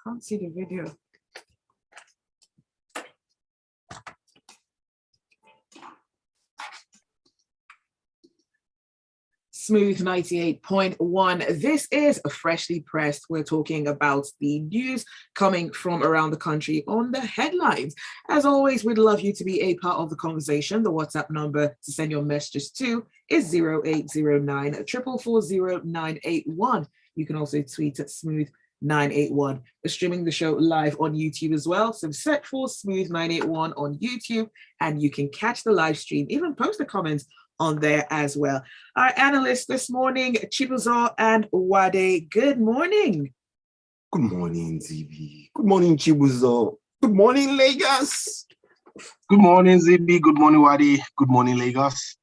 Can't see the video. Smooth 98.1. This is Freshly Pressed. We're talking about the news coming from around the country on the headlines. As always, we'd love you to be a part of the conversation. The WhatsApp number to send your messages to is 0809 444 981. You can also tweet at Smooth 981. We're streaming the show live on YouTube as well. So search for Smooth 981 on YouTube and you can catch the live stream, even post a comment on there as well. Our analysts this morning, Chibuzo and Uade. Good morning. Good morning, Zibby. Good morning, Chibuzo. Good morning, Lagos. Good morning, Zibby. Good morning, Uade. Good morning, Lagos.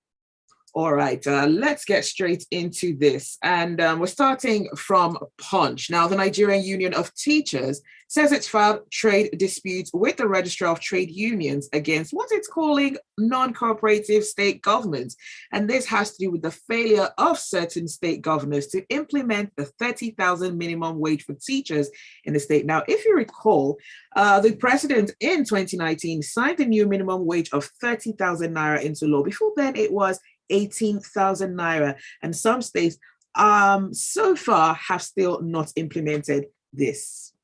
All right, let's get straight into this. And we're starting from Punch. Now, the Nigerian Union of Teachers says it's filed trade disputes with the Registrar of Trade Unions against what it's calling non-cooperative state governments. And this has to do with the failure of certain state governors to implement the 30,000 minimum wage for teachers in the state. Now, if you recall, the president in 2019 signed a new minimum wage of 30,000 naira into law. Before then, it was 18,000 naira, and some states so far have still not implemented this.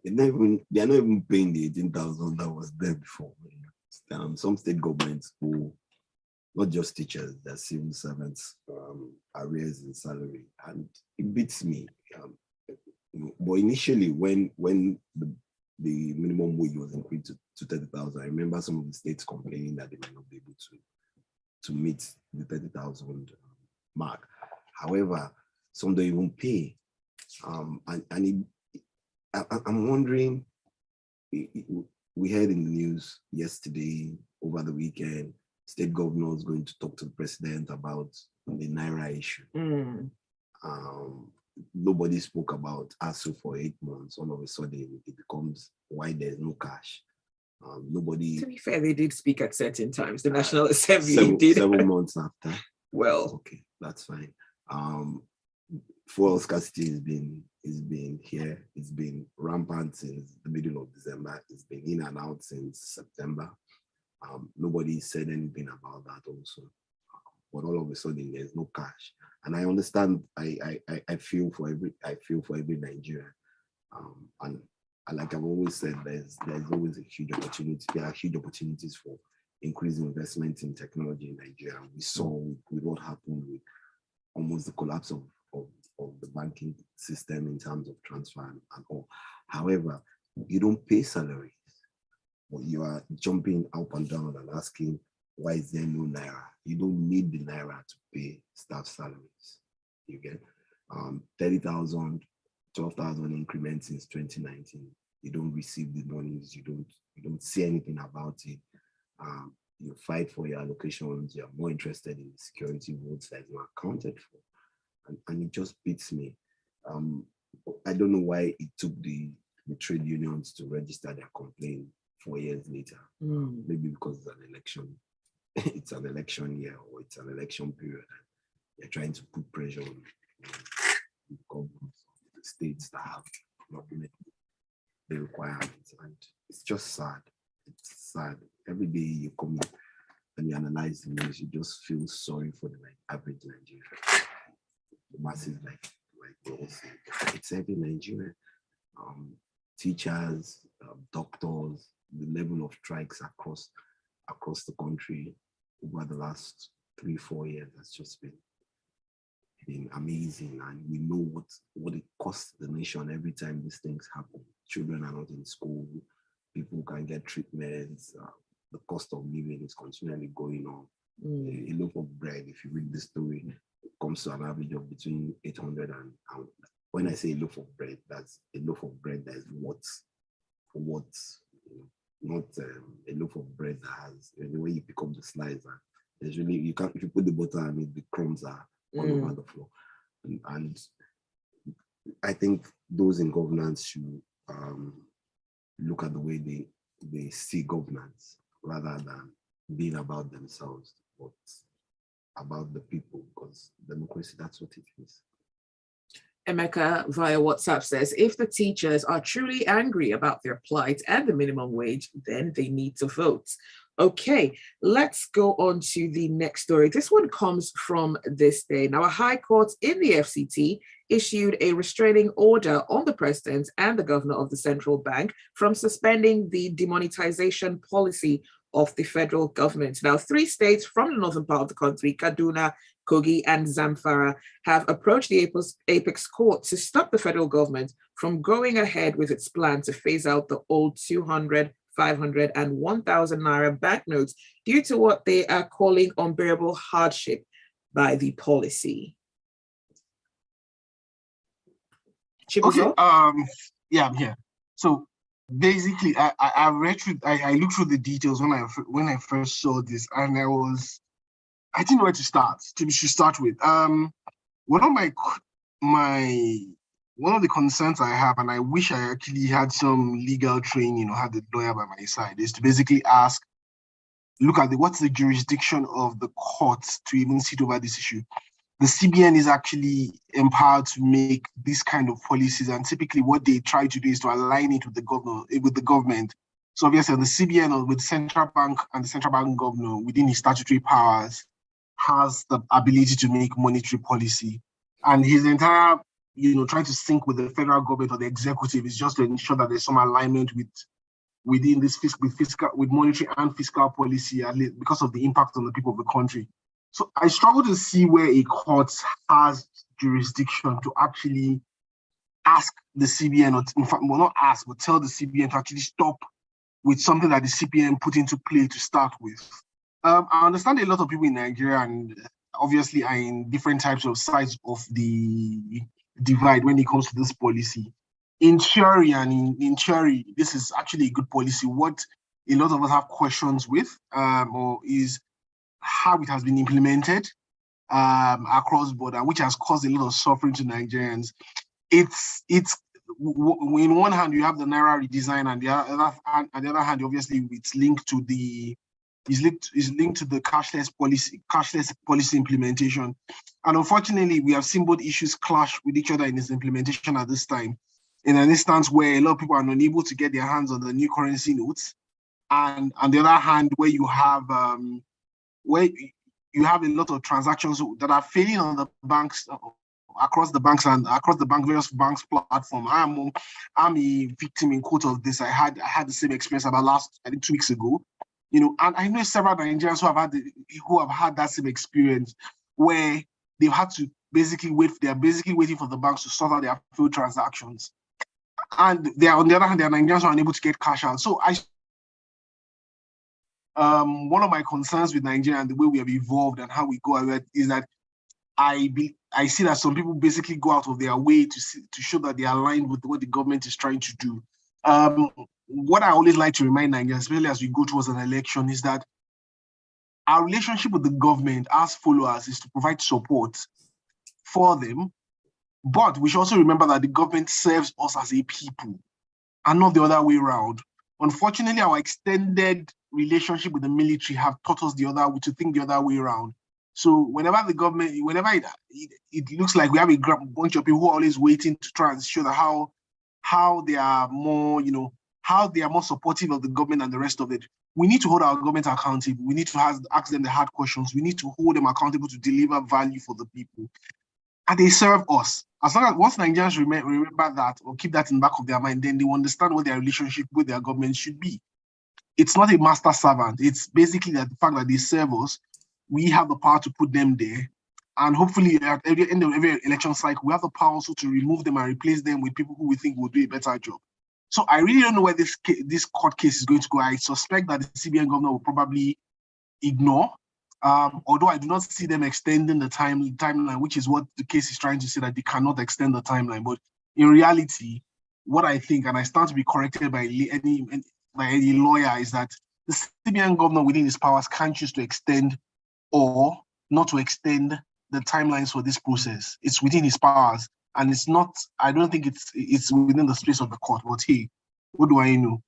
They're not even paying the 18,000 that was there before. Some state governments who, not just teachers, they're civil servants, arrears in salary, and it beats me. But initially, when the minimum wage was increased to 30,000, I remember some of the states complaining that they might not be able to meet the 30,000 mark. However, some don't even pay. I'm wondering, we heard in the news yesterday, over the weekend, state governors going to talk to the president about the Naira issue. Nobody spoke about ASU for 8 months. All of a sudden, it becomes why there's no cash. Nobody. To be fair, they did speak at certain times. The National Assembly did. Several months after. Well, okay, that's fine. Fuel scarcity has been here. It's been rampant since the middle of December. It's been in and out since September. Nobody said anything about that also. But all of a sudden, there's no cash. And I understand. I feel for every Nigerian. And like I've always said, there's always a huge opportunity. There are huge opportunities for increasing investment in technology in Nigeria. We saw with what happened with almost the collapse of the banking system in terms of transfer and all. However, you don't pay salaries, but you are jumping up and down and asking, why is there no Naira? You don't need the Naira to pay staff salaries. You get 30,000, 12,000 increments since 2019. You don't receive the monies. You don't see anything about it. You fight for your allocations. You're more interested in the security votes that you are accounted for, and it just beats me. I don't know why it took the trade unions to register their complaint 4 years later. Maybe because it's an election. It's an election year, or it's an election period, and they're trying to put pressure on the governments of the states that have not met the requirements, and it's just sad. It's sad. Every day you come in and you analyze the news, you just feel sorry for the average Nigerian. The masses, like they all say, it's every Nigerian. Teachers, doctors, the level of strikes across the country over the last 3-4 years has just been amazing, and we know what it costs the nation every time these things happen. Children are not in school, people can get treatments, the cost of living is continually going on. A loaf of bread, if you read the story, it comes to an average of between 800 and when I say a loaf of bread, that's a loaf of bread that is what, not a loaf of bread that has, the way you pick up the slice, there's really, you can't, if you put the butter on it, the crumbs are all over the floor. And I think those in governance should look at the way they see governance rather than being about themselves, but about the people, because democracy, that's what it is. Emeka via WhatsApp says, if the teachers are truly angry about their plight and the minimum wage, then they need to vote. Okay, let's go on to the next story. This one comes from this day. Now, a high court in the FCT issued a restraining order on the president and the governor of the central bank from suspending the demonetization policy of the federal government. Now, 3 states from the northern part of the country, Kaduna, Kogi, and Zamfara, have approached the Apex Court to stop the federal government from going ahead with its plan to phase out the old 200, 500, and 1,000 naira banknotes due to what they are calling unbearable hardship by the policy. Okay. Yeah, I'm here. So basically, I read through. I looked through the details when I first saw this, and I didn't know where to start. To start with, one of the concerns I have, and I wish I actually had some legal training or had a lawyer by my side, is to basically look at what's the jurisdiction of the courts to even sit over this issue. The CBN is actually empowered to make these kind of policies, and typically what they try to do is to align it with the government. So obviously the CBN with the central bank and the central bank governor within his statutory powers has the ability to make monetary policy, and his entire trying to sync with the federal government or the executive is just to ensure that there's some alignment within this with monetary and fiscal policy, at least because of the impact on the people of the country. So I struggle to see where a court has jurisdiction to actually ask the CBN, or in fact, well, not ask, but tell the CBN to actually stop with something that the CBN put into play to start with. I understand a lot of people in Nigeria, and obviously are in different types of sides of the divide when it comes to this policy. In theory, this is actually a good policy. What a lot of us have questions with, or is how it has been implemented across border, which has caused a lot of suffering to Nigerians. It's in one hand you have the Naira redesign, and the other hand, obviously, it's linked to the cashless policy implementation. And unfortunately, we have seen both issues clash with each other in its implementation at this time. In an instance where a lot of people are unable to get their hands on the new currency notes, and on the other hand, where you have a lot of transactions that are failing on the banks, across the banks and across the various banks platform. I'm a victim in quote of this. I had the same experience about 2 weeks ago. And I know several Nigerians who have had that same experience where they've had to basically they're basically waiting for the banks to sort out their failed transactions. And they are, on the other hand, they are Nigerians who are unable to get cash out. So one of my concerns with Nigeria and the way we have evolved and how we go about it is that I see that some people basically go out of their way to show that they are aligned with what the government is trying to do. What I always like to remind Nigerians, especially as we go towards an election, is that our relationship with the government as followers is to provide support for them, but we should also remember that the government serves us as a people and not the other way around. Unfortunately, our extended relationship with the military have taught us to think the other way around. So whenever it looks like we have a bunch of people who are always waiting to try and show that how they are more, how they are more supportive of the government and the rest of it, we need to hold our government accountable. We need to ask them the hard questions. We need to hold them accountable to deliver value for the people. And they serve us. As long as once Nigerians remember that or keep that in the back of their mind, then they will understand what their relationship with their government should be. It's not a master servant. It's basically that the fact that they serve us, we have the power to put them there. And hopefully at the end of every election cycle, we have the power also to remove them and replace them with people who we think will do a better job. So I really don't know where this court case is going to go. I suspect that the CBN governor will probably ignore, although I do not see them extending the timeline, which is what the case is trying to say, that they cannot extend the timeline. But in reality, what I think, and I stand to be corrected by any lawyer, is that the CBN governor within his powers can choose to extend or not to extend the timelines for this process. It's within his powers. and it's not. I don't think it's within the space of the court. But hey, what do I know?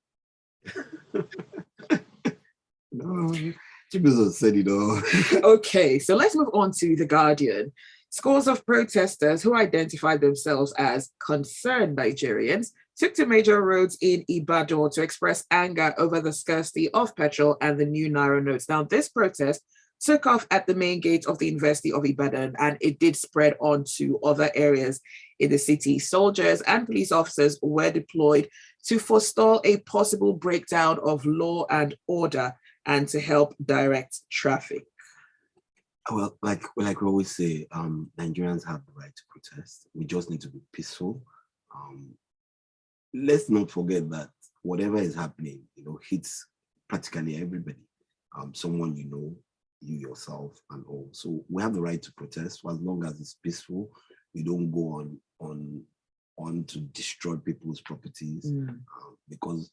No, Chibuzo said it all. Okay, so let's move on to The Guardian. Scores of protesters who identified themselves as concerned Nigerians took to major roads in Ibadan to express anger over the scarcity of petrol and the new Naira notes. Now, this protest took off at the main gate of the University of Ibadan, and it did spread on to other areas in the city. Soldiers and police officers were deployed to forestall a possible breakdown of law and order and to help direct traffic. Well, like we always say, Nigerians have the right to protest. We just need to be peaceful. Let's not forget that whatever is happening, hits practically everybody. Someone you yourself, and all. So we have the right to protest for as long as it's peaceful. We don't go on to destroy people's properties, because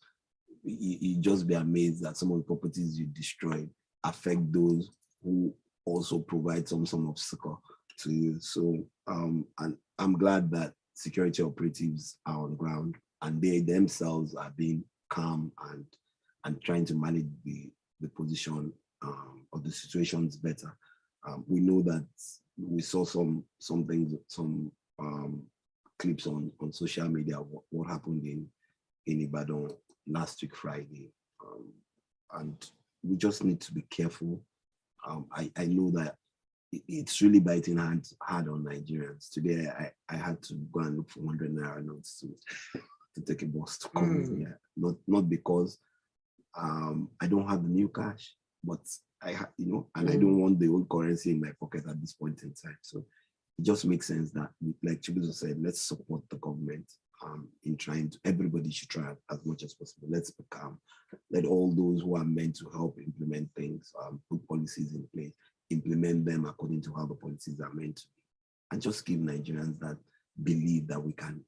you just be amazed that some of the properties you destroy affect those who also provide some sort of succor to you. So, and I'm glad that security operatives are on ground and they themselves are being calm and trying to manage the position of the situations better. We know that we saw some things, some clips on social media of what happened in Ibadan last week Friday, and we just need to be careful. I know that it's really biting hard on Nigerians. Today, I had to go and look for 100 Naira notes to take a bus to come here. Not because I don't have the new cash, but I don't want the old currency in my pocket at this point in time. So it just makes sense that, like Chibuzo said, let's support the government in trying to, everybody should try as much as possible. Let's be calm. Let all those who are meant to help implement things, put policies in place, implement them according to how the policies are meant to be. And just give Nigerians that belief that we can,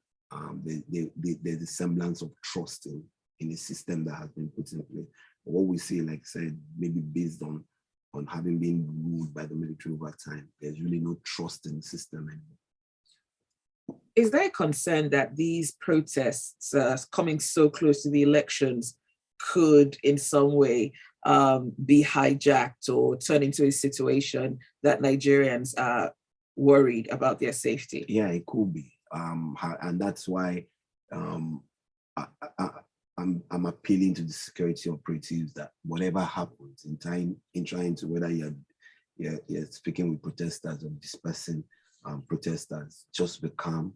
there's a semblance of trust in a system that has been put in place. But what we see, like I said, maybe based on having been ruled by the military over time, there's really no trust in the system anymore. Is there a concern that these protests coming so close to the elections could in some way be hijacked or turn into a situation that Nigerians are worried about their safety? Yeah, it could be. And that's why I'm appealing to the security operatives that whatever happens in trying to, whether you're speaking with protesters or dispersing protesters, just be calm.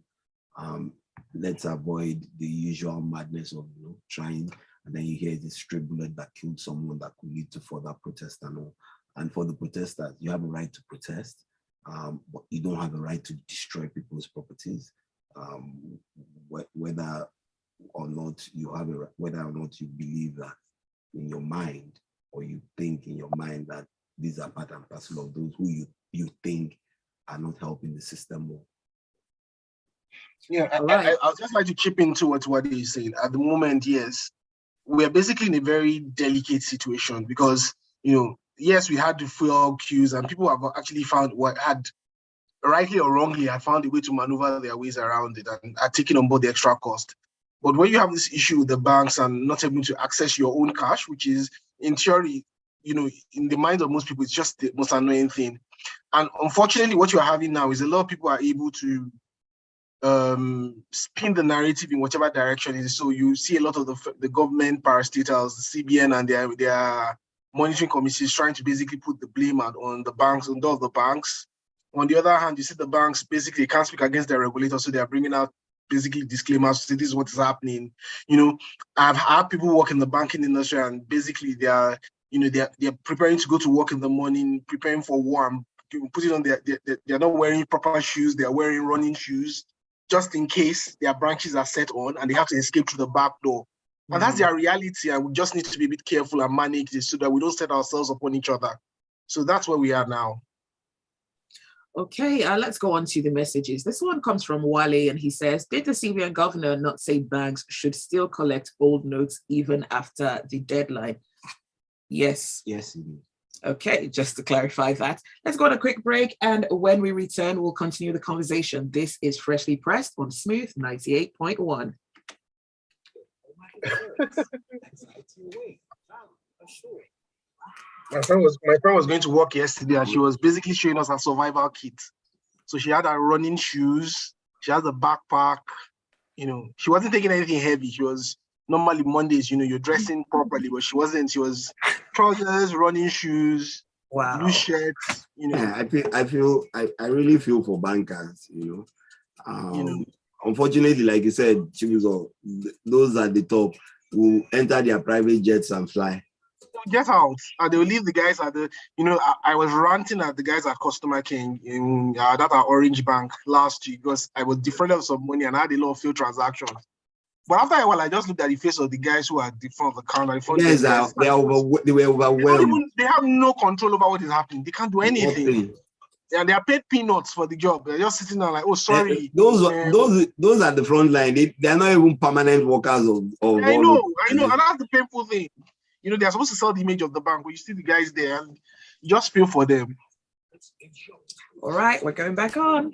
Let's avoid the usual madness of trying, and then you hear this stray bullet that killed someone that could lead to further protest and all. And for the protesters, you have a right to protest, but you don't have a right to destroy people's properties. Whether or not you believe that in your mind, or you think in your mind that these are part and parcel of those who you think are not helping the system more. Yeah, I would just like to chip into what Uade is saying. At the moment, yes, we are basically in a very delicate situation because, yes, we had the fuel queues and people have actually found rightly or wrongly, had found a way to maneuver their ways around it and are taking on board the extra cost. But when you have this issue with the banks and not able to access your own cash, which is in theory, in the minds of most people, it's just the most annoying thing. And unfortunately, what you're having now is a lot of people are able to spin the narrative in whatever direction it is. So you see a lot of the government parastatals, the CBN and their monitoring committees trying to basically put the blame out on the banks, on all the banks. On the other hand, you see the banks basically can't speak against their regulators, so they are bringing out basically disclaimers to say this is what is happening. I've had people work in the banking industry and basically they're preparing to go to work in the morning, preparing for war, and putting on they're not wearing proper shoes, they're wearing running shoes, just in case their branches are set on and they have to escape through the back door. And that's their reality, and we just need to be a bit careful and manage this so that we don't set ourselves upon each other. So that's where we are now. Okay, let's go on to the messages. This one comes from Wale, and he says, did the CBN governor not say banks should still collect old notes even after the deadline? Yes. Yes, he did. Okay, just to clarify that. Let's go on a quick break, and when we return, we'll continue the conversation. This is Freshly Pressed on Smooth 98.1. My friend was going to work yesterday, and she was basically showing us her survival kit. So she had her running shoes, she has a backpack, she wasn't taking anything heavy. She was normally Mondays, you're dressing properly, but she wasn't. She was trousers, running shoes, loose shirts, Yeah, I really feel for bankers, Unfortunately, like you said, those at the top will enter their private jets and fly. Get out, and they'll leave the guys at the, I was ranting at the guys at Customer King in that Orange Bank last week because I was defrauded some money and I had a lot of failed transactions. But after a while, I just looked at the face of the guys who are at the front of the counter. They were overwhelmed. They have no control over what is happening. They can't do anything. And they are paid peanuts for the job. They're just sitting there like, oh, sorry. Those at the front line, they are not even permanent workers of I know, and that's the painful thing. They're supposed to sell the image of the bank, but you see the guys there and you just feel for them. All right, we're going back on.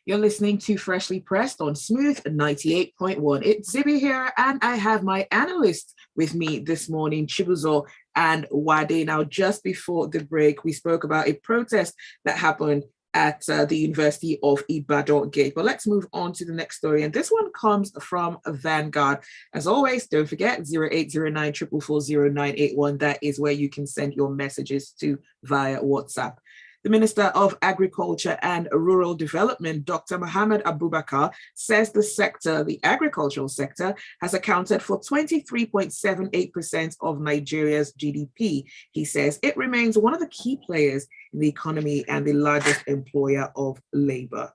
You're listening to Freshly Pressed on Smooth 98.1. It's Zibby here, and I have my analysts with me this morning, Chibuzo and Uade. Now, just before the break, we spoke about a protest that happened at the University of Ibadan Gate. But let's move on to the next story. And this one comes from Vanguard. As always, don't forget 0809 444 0981. That is where you can send your messages to via WhatsApp. The Minister of Agriculture and Rural Development, Dr. Mohammed Abubakar, says the agricultural sector, has accounted for 23.78% of Nigeria's GDP. He says it remains one of the key players in the economy and the largest employer of labor.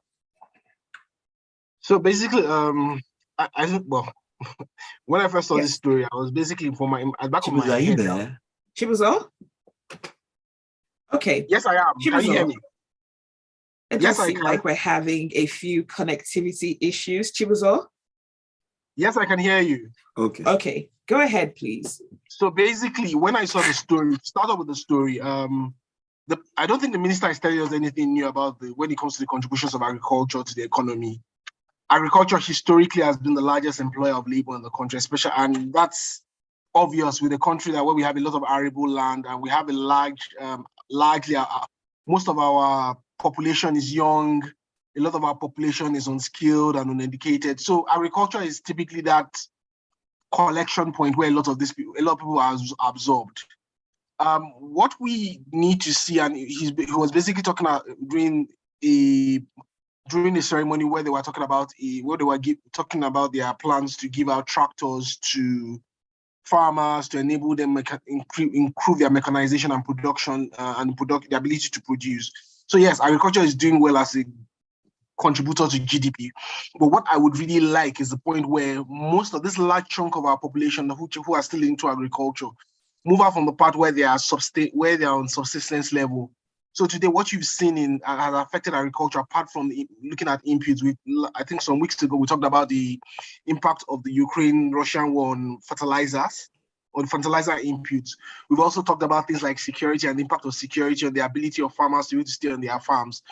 So basically, I think, when I first saw this story, I was basically back of my head. Chibuzo? Okay. Yes, I am. Can you hear me? It does seem like we're having a few connectivity issues. Chibuzo? Yes, I can hear you. Okay. Go ahead, please. So basically, when I saw the story, start off with the story. I don't think the minister is telling us anything new about when it comes to the contributions of agriculture to the economy. Agriculture historically has been the largest employer of labor in the country, especially, and that's obvious with a country where we have a lot of arable land and we have a largely, most of our population is young. A lot of our population is unskilled and uneducated. So agriculture is typically that collection point where a lot of people are absorbed. What we need to see, and he was basically talking about during a ceremony where they were talking about their plans to give out tractors to farmers to enable them improve their mechanization and production and the ability to produce. So yes, agriculture is doing well as a contributor to GDP. But what I would really like is the point where most of this large chunk of our population who are still into agriculture move out from the part where they are on subsistence level. So today, what you've seen has affected agriculture, apart from looking at inputs. I think some weeks ago, we talked about the impact of the Ukraine-Russian war on fertilizers, on fertilizer inputs. We've also talked about things like security and the impact of security on the ability of farmers to be able to stay on their farms.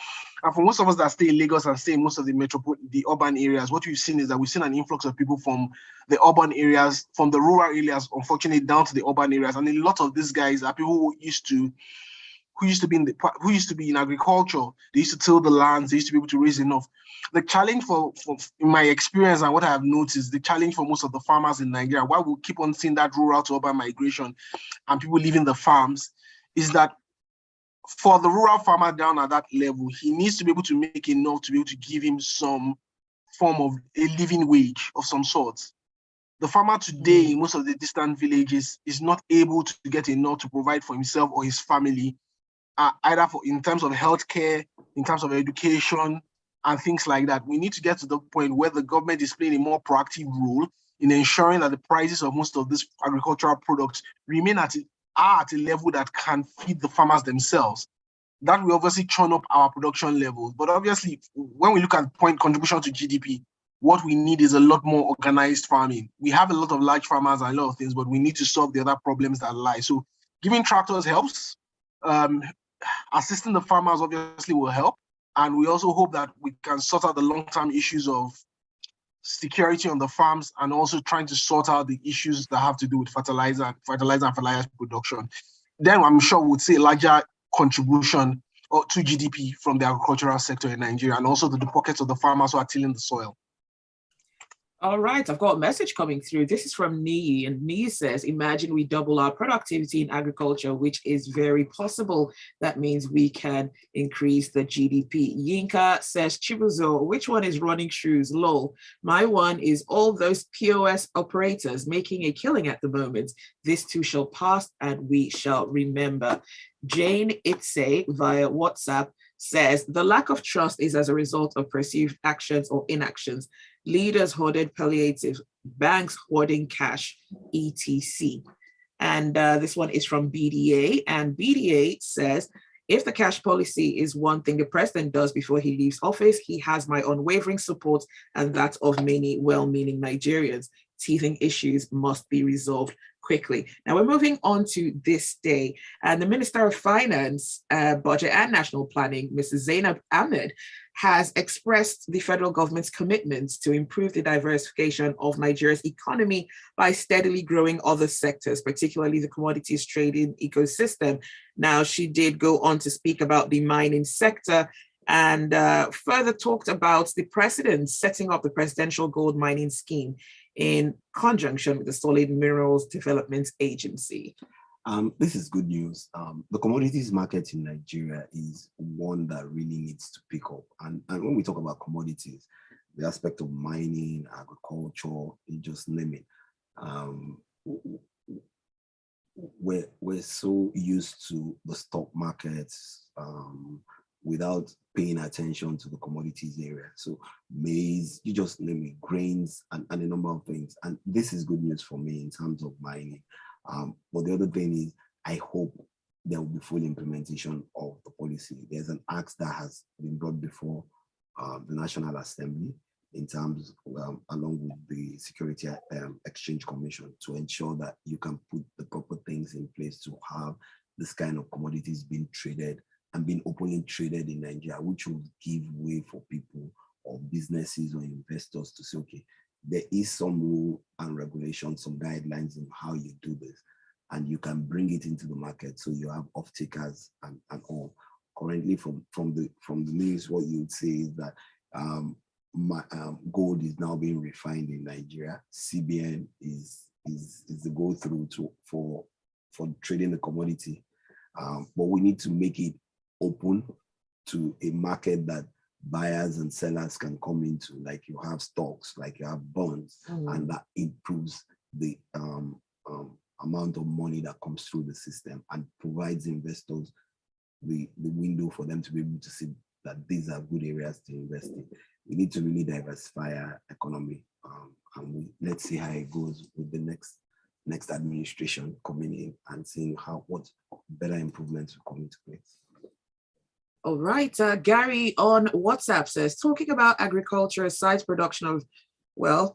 And for most of us that stay in Lagos and stay in most of the urban areas, what we've seen is that we've seen an influx of people from the urban areas, from the rural areas, unfortunately, down to the urban areas. And a lot of these guys are people who used to be in agriculture. They used to till the lands. They used to be able to raise enough. The challenge for in my experience and what I have noticed, the challenge for most of the farmers in Nigeria, why we keep on seeing that rural to urban migration and people leaving the farms, is that for the rural farmer down at that level, he needs to be able to make enough to be able to give him some form of a living wage of some sort. The farmer today in most of the distant villages is not able to get enough to provide for himself or his family, either in terms of healthcare, in terms of education, and things like that. We need to get to the point where the government is playing a more proactive role in ensuring that the prices of most of these agricultural products remain at are at a level that can feed the farmers themselves, that will obviously churn up our production levels. But obviously, when we look at point contribution to GDP, what we need is a lot more organized farming. We have a lot of large farmers and a lot of things, but we need to solve the other problems that lie. So giving tractors helps. Assisting the farmers obviously will help. And we also hope that we can sort out the long-term issues of security on the farms, and also trying to sort out the issues that have to do with fertilizer and fertilizer production. Then I'm sure we'll see a larger contribution to GDP from the agricultural sector in Nigeria, and also the pockets of the farmers who are tilling the soil. All right, I've got a message coming through. This is from Nii, and Nii says, imagine we double our productivity in agriculture, which is very possible. That means we can increase the GDP. Yinka says, Chibuzo, which one is running shoes? Lol. My one is all those POS operators making a killing at the moment. This too shall pass and we shall remember. Jane Itse via WhatsApp says, the lack of trust is as a result of perceived actions or inactions. Leaders hoarded palliatives, banks hoarding cash, etc. And this one is from BDA. And BDA says, if the cash policy is one thing the president does before he leaves office, he has my unwavering support and that of many well-meaning Nigerians. Teething issues must be resolved quickly. Now we're moving on to this day, and the Minister of Finance, Budget and National Planning, Mrs. Zainab Ahmed, has expressed the federal government's commitments to improve the diversification of Nigeria's economy by steadily growing other sectors, particularly the commodities trading ecosystem. Now, she did go on to speak about the mining sector and further talked about the president setting up the Presidential Gold Mining Scheme in conjunction with the Solid Minerals Development Agency. This is good news. The commodities market in Nigeria is one that really needs to pick up. And when we talk about commodities, the aspect of mining, agriculture, you just name it. We're so used to the stock markets without paying attention to the commodities area. So maize, you just name it, grains, and a number of things. And this is good news for me in terms of mining. But the other thing is, I hope there will be full implementation of the policy. There's an act that has been brought before the National Assembly in terms, along with the Security Exchange Commission, to ensure that you can put the proper things in place to have this kind of commodities being traded and being openly traded in Nigeria, which will give way for people or businesses or investors to say, okay, there is some rule and regulation, some guidelines in how you do this, and you can bring it into the market so you have off-takers and all. Currently, from the news, what you would say is that gold is now being refined in Nigeria. CBN is the go-through for trading the commodity, but we need to make it open to a market that buyers and sellers can come into, like you have stocks, like you have bonds, and that improves the amount of money that comes through the system and provides investors the window for them to be able to see that these are good areas to invest in. We need to really diversify our economy, and let's see how it goes with the next administration coming in and seeing what better improvements will come into place. All right, Gary on WhatsApp says, talking about agriculture aside production of,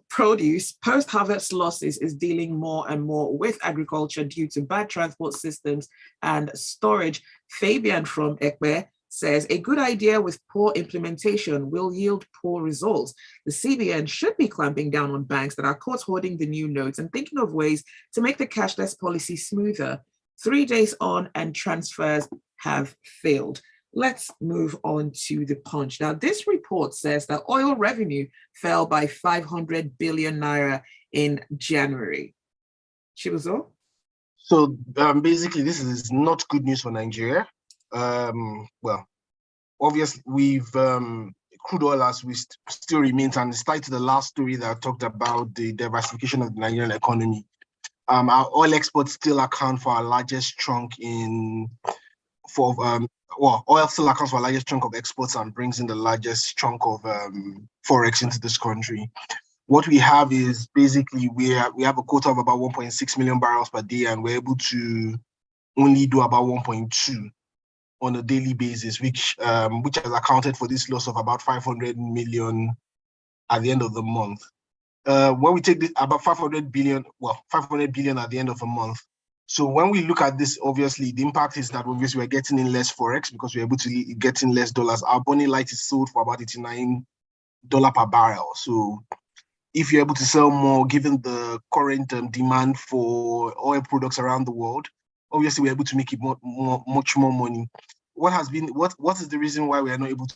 produce, post-harvest losses is dealing more and more with agriculture due to bad transport systems and storage. Fabian from Ekpe says, a good idea with poor implementation will yield poor results. The CBN should be clamping down on banks that are caught hoarding the new notes and thinking of ways to make the cashless policy smoother. 3 days on and transfers have failed. Let's move on to the Punch. Now, this report says that oil revenue fell by 500 billion naira in January. Chibuzo? So basically, this is not good news for Nigeria. Obviously, we've crude oil as we still remains, and it's tied to the last story that I talked about the diversification of the Nigerian economy. Our oil exports still account for our largest chunk oil still accounts for the largest chunk of exports and brings in the largest chunk of forex into this country. What we have is basically we have a quota of about 1.6 million barrels per day, and we're able to only do about 1.2 on a daily basis, which has accounted for this loss of about 500 million at the end of the month. When we take this, about 500 billion at the end of a month. So when we look at this, obviously the impact is that obviously we're getting in less forex because we're able to get in less dollars. Our Bonnie Light is sold for about $89 per barrel. So if you're able to sell more, given the current demand for oil products around the world, obviously we're able to make it much more money. What is the reason why we are not able to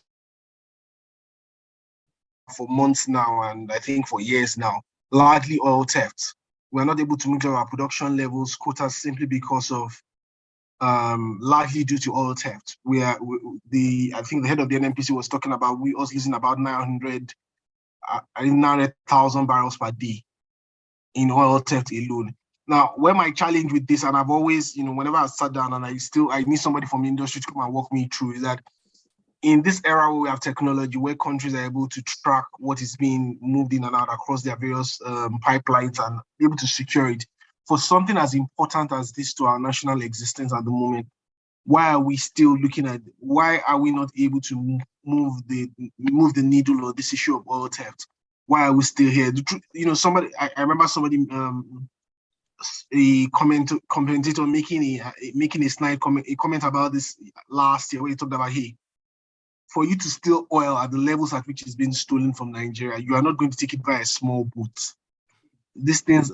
for months now, and I think for years now, largely oil theft? We're not able to meet our production levels, quotas, simply because of largely due to oil theft. I think the head of the NNPC was talking about us using about 900,000 barrels per day in oil theft alone. Now, where my challenge with this, and I've always, whenever I sat down and I need somebody from the industry to come and walk me through, is that in this era where we have technology, where countries are able to track what is being moved in and out across their various pipelines and be able to secure it, for something as important as this to our national existence at the moment, why are we not able to move the needle on this issue of oil theft? Why are we still here? I remember somebody, a commentator making a snide comment, about this last year, where he talked about, hey, for you to steal oil at the levels at which it's been stolen from Nigeria, you are not going to take it by a small boat. These things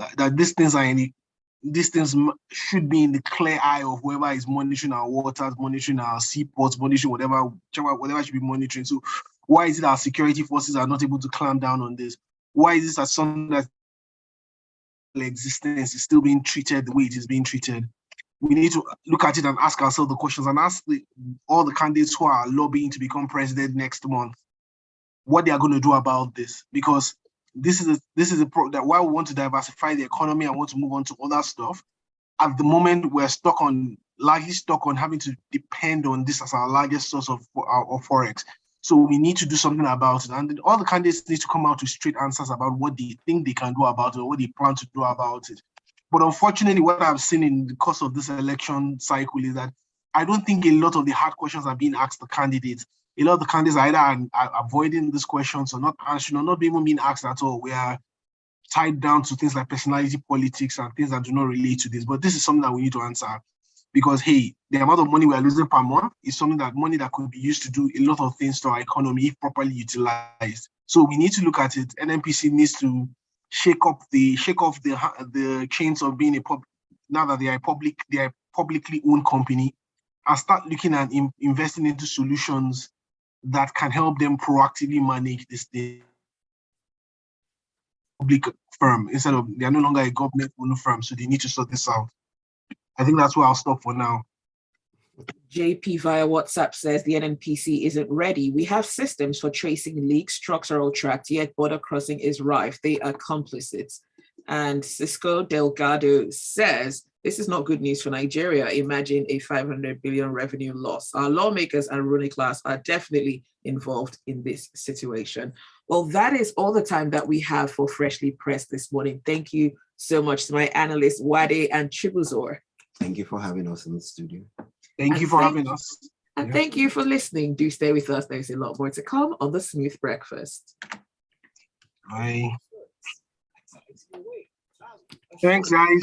should be in the clear eye of whoever is monitoring our waters, monitoring our seaports, monitoring whatever should be monitoring. So why is it our security forces are not able to clamp down on this? Why is this as something that existence is still being treated the way it is being treated? We need to look at it and ask ourselves the questions and ask all the candidates who are lobbying to become president next month what they are going to do about this, because this is that while we want to diversify the economy and want to move on to other stuff, at the moment we're largely stuck on having to depend on this as our largest source of forex. So we need to do something about it, and all the candidates need to come out with straight answers about what they think they can do about it or what they plan to do about it. But unfortunately, what I've seen in the course of this election cycle is that I don't think a lot of the hard questions are being asked the candidates. A lot of the candidates are either avoiding these questions or not answering or not even being asked at all. We are tied down to things like personality politics and things that do not relate to this. But this is something that we need to answer, because, hey, the amount of money we are losing per month is money that could be used to do a lot of things to our economy if properly utilized. So we need to look at it. NNPC needs to shake off the chains of being now that they are publicly owned company, and start looking at investing into solutions that can help them proactively manage this public firm instead of, they are no longer a government owned firm, so they need to sort this out. I think that's where I'll stop for now. JP via WhatsApp says the NNPC isn't ready. We have systems for tracing leaks, trucks are all tracked, yet border crossing is rife. They are complicit. And Cisco Delgado says, this is not good news for Nigeria. Imagine a 500 billion revenue loss. Our lawmakers and ruling class are definitely involved in this situation. Well, that is all the time that we have for Freshly Pressed this morning. Thank you so much to my analysts, Uade and Chibuzor. Thank you for having us in the studio. Thank you for having us. And thank you for listening. Do stay with us. There's a lot more to come on the Smooth Breakfast. Bye. Thanks, guys.